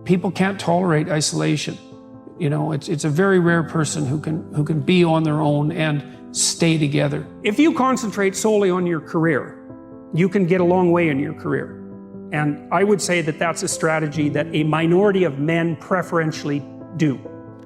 People can't tolerate isolation. You know, it's a very rare person who can be on their own and stay together. If you concentrate solely on your career, you can get a long way in your career. And I would say that that's a strategy that a minority of men preferentially do.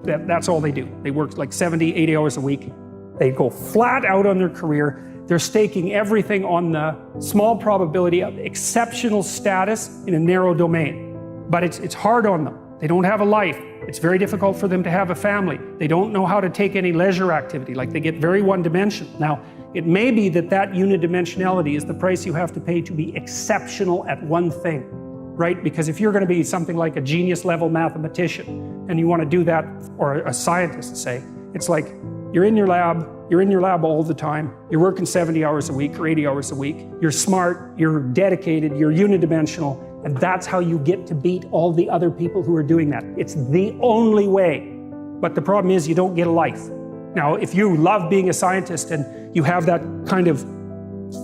That's all they do. They work like 70, 80 hours a week. They go flat out on their career. They're staking everything on the small probability of exceptional status in a narrow domain. But it's hard on them. They don't have a life. It's very difficult for them to have a family. They don't know how to take any leisure activity. Like, they get very one-dimensional. Now, it may be that unidimensionality is the price you have to pay to be exceptional at one thing, right? Because if you're going to be something like a genius-level mathematician, and you want to do that, or a scientist, say, it's like you're in your lab all the time, you're working 70 hours a week or 80 hours a week, you're smart, you're dedicated, you're unidimensional, and that's how you get to beat all the other people who are doing that. It's the only way. But the problem is you don't get a life. Now, if you love being a scientist and you have that kind of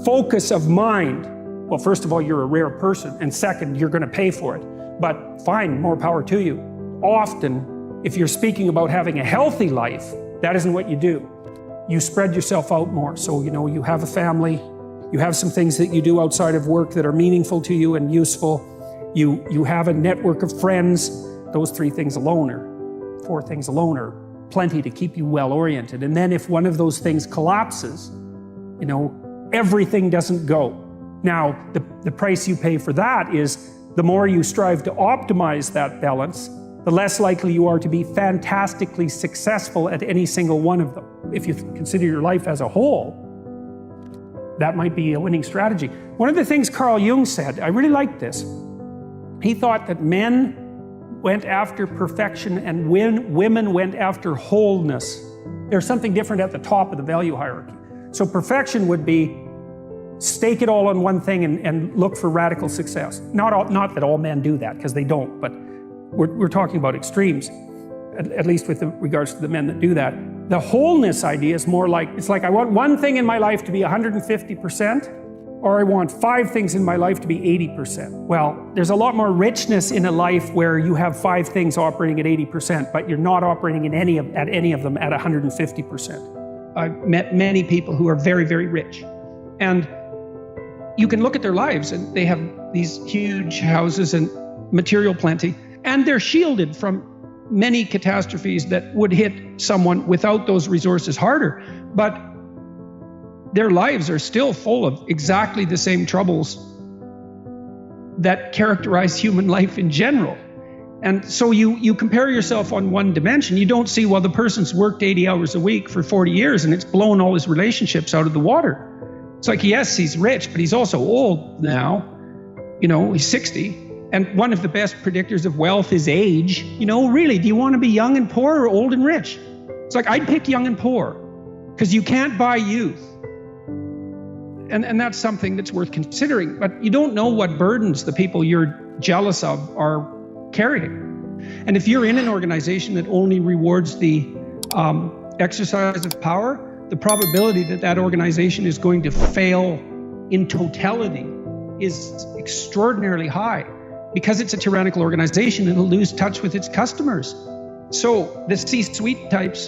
focus of mind, well, first of all, you're a rare person, and second, you're going to pay for it. But fine, more power to you. Often, if you're speaking about having a healthy life, that isn't what you do. You spread yourself out more. So, you know, you have a family, you have some things that you do outside of work that are meaningful to you and useful. You have a network of friends. Those 4 things alone are plenty to keep you well-oriented. And then if one of those things collapses, you know, everything doesn't go. Now, the price you pay for that is the more you strive to optimize that balance, the less likely you are to be fantastically successful at any single one of them. If you consider your life as a whole, that might be a winning strategy. One of the things Carl Jung said, I really liked this. He thought that men went after perfection and women went after wholeness. There's something different at the top of the value hierarchy. So perfection would be stake it all on one thing and look for radical success. Not that all men do that, because they don't, but we're talking about extremes, at least with regards to the men that do that. The wholeness idea is more like, it's like I want one thing in my life to be 150%, or I want 5 things in my life to be 80%. Well, there's a lot more richness in a life where you have 5 things operating at 80%, but you're not operating at any of them at 150%. I've met many people who are very, very rich. And you can look at their lives and they have these huge houses and material plenty, and they're shielded from many catastrophes that would hit someone without those resources harder. But their lives are still full of exactly the same troubles that characterize human life in general. And so you compare yourself on one dimension. You don't see, well, the person's worked 80 hours a week for 40 years and it's blown all his relationships out of the water. It's like, yes, he's rich, but he's also old now. You know, he's 60. And one of the best predictors of wealth is age. You know, really, do you want to be young and poor or old and rich? It's like, I'd pick young and poor, because you can't buy youth. And that's something that's worth considering. But you don't know what burdens the people you're jealous of are carrying. And if you're in an organization that only rewards the exercise of power, the probability that that organization is going to fail in totality is extraordinarily high, because it's a tyrannical organization. It'll lose touch with its customers. So the C-suite types,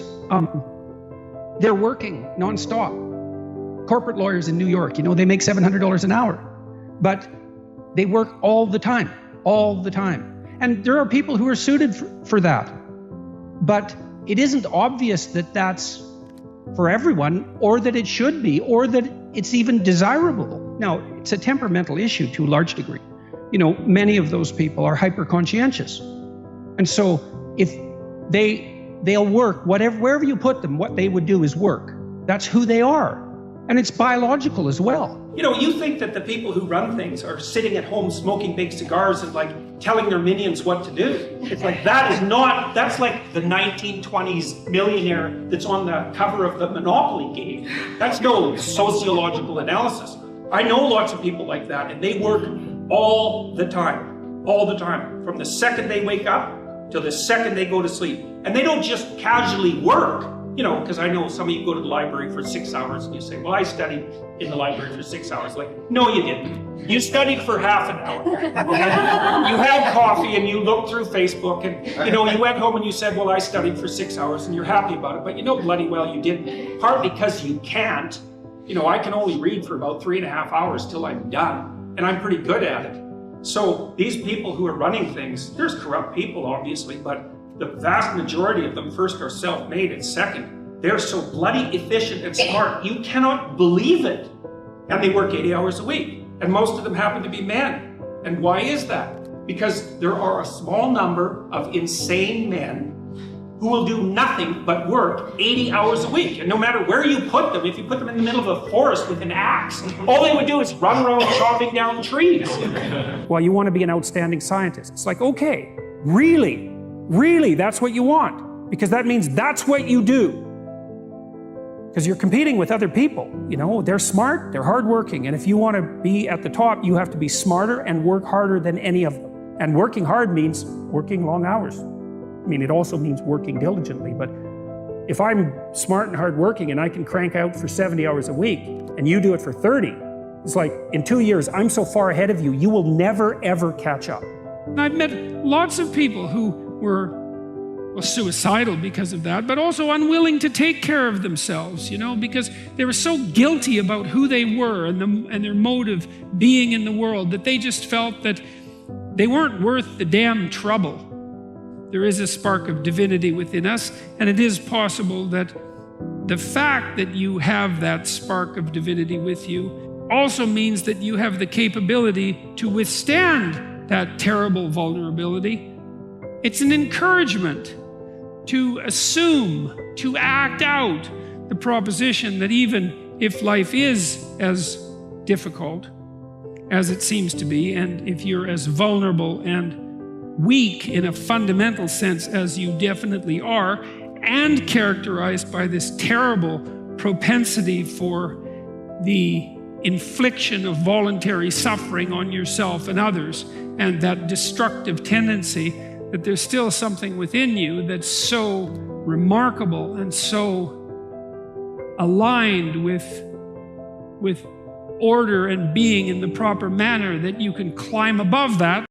they're working nonstop. Corporate lawyers in New York, you know, they make $700 an hour, but they work all the time. And there are people who are suited for that. But it isn't obvious that that's for everyone, or that it should be, or that it's even desirable. Now, it's a temperamental issue to a large degree. You know, many of those people are hyper-conscientious. And so if they'll work, wherever you put them, what they would do is work. That's who they are. And it's biological as well. You know, you think that the people who run things are sitting at home smoking big cigars and like telling their minions what to do. It's like, that's like the 1920s millionaire that's on the cover of the Monopoly game. That's no sociological analysis. I know lots of people like that, and they work all the time, from the second they wake up till the second they go to sleep. And they don't just casually work. you know, because I know some of you go to the library for 6 hours and you say, well, I studied in the library for 6 hours. Like, no, you didn't. You studied for half an hour. You had coffee and you looked through Facebook and, you know, you went home and you said, well, I studied for 6 hours and you're happy about it. But you know bloody well you didn't. Partly because you can't. You know, I can only read for about 3.5 hours till I'm done. And I'm pretty good at it. So these people who are running things, there's corrupt people, obviously, but the vast majority of them first are self-made and second, they're so bloody efficient and smart, you cannot believe it. And they work 80 hours a week. And most of them happen to be men. And why is that? Because there are a small number of insane men who will do nothing but work 80 hours a week. And no matter where you put them, if you put them in the middle of a forest with an axe, all they would do is run around chopping down trees. Well, you want to be an outstanding scientist. It's like, okay, really, that's what you want. Because that means that's what you do. Because you're competing with other people. You know, they're smart, they're hardworking. And if you want to be at the top, you have to be smarter and work harder than any of them. And working hard means working long hours. I mean, it also means working diligently, but if I'm smart and hardworking and I can crank out for 70 hours a week and you do it for 30, it's like in 2 years, I'm so far ahead of you, you will never, ever catch up. I've met lots of people who were suicidal because of that, but also unwilling to take care of themselves, you know, because they were so guilty about who they were and their mode of being in the world that they just felt that they weren't worth the damn trouble. There is a spark of divinity within us, and it is possible that the fact that you have that spark of divinity with you also means that you have the capability to withstand that terrible vulnerability. It's an encouragement to assume, to act out the proposition that even if life is as difficult as it seems to be, and if you're as vulnerable and weak in a fundamental sense as you definitely are, and characterized by this terrible propensity for the infliction of voluntary suffering on yourself and others, and that destructive tendency, that there's still something within you that's so remarkable and so aligned with order and being in the proper manner that you can climb above that